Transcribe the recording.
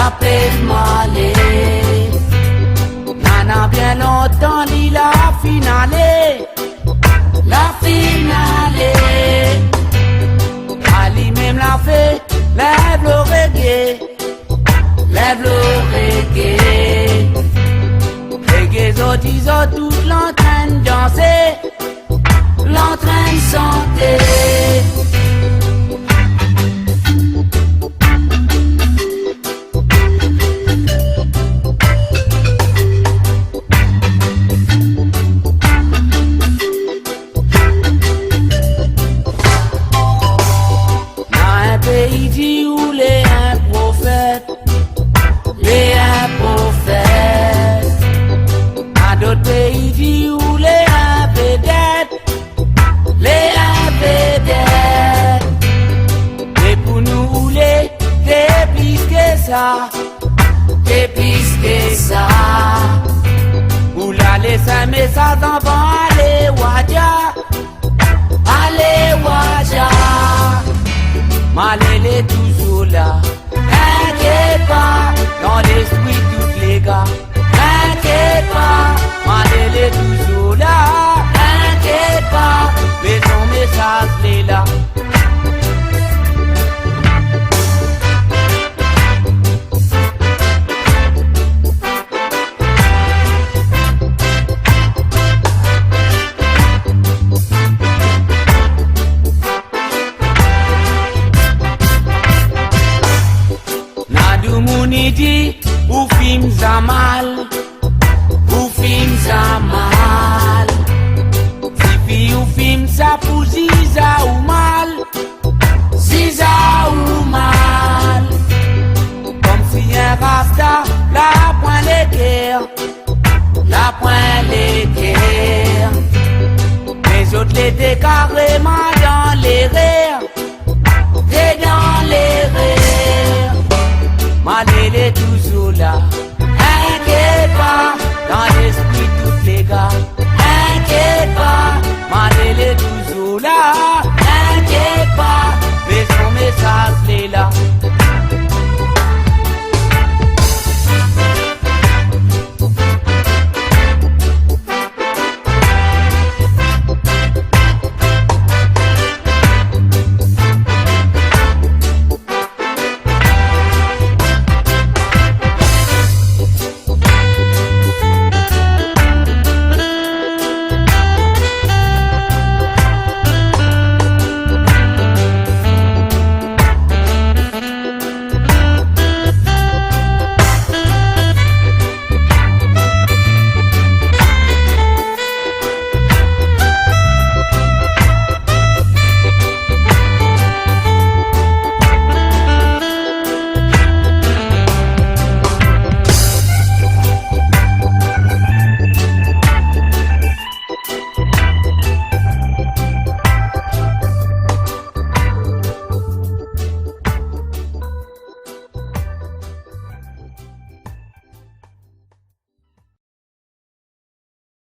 l'appelle Malé. Nana bien longtemps dit la finale. La finale. Ali même l'a fait, lève le reggae. Lève le reggae. Reggae ils ont tout l'entrain de danser. L'entrain de chanter. Pays dit où les un prophète, les un prophète. À d'autres pays dit où les un vedette, les un vedette. Et pour nous où les plus que ça, plus que ça. Où la laisse un message d'enfant, allez Wadja, allez Wadja. Malé est toujours là, t'inquiète pas, dans l'esprit tous les gars, t'inquiète pas, Malé est toujours là, t'inquiète pas, mais son message est là. Mounidi, ou film Zamal, ou film Zamal. Si ou film ça pour Ziza ou mal, Ziza ou mal. Comme si un rasta, la point les guerres, la point les guerres. Les autres l'étaient carrément dans les rires, et dans les rires. Malé est toujours là, inquiète pas, dans l'esprit tous les gars, inquiète pas, Malé est toujours là.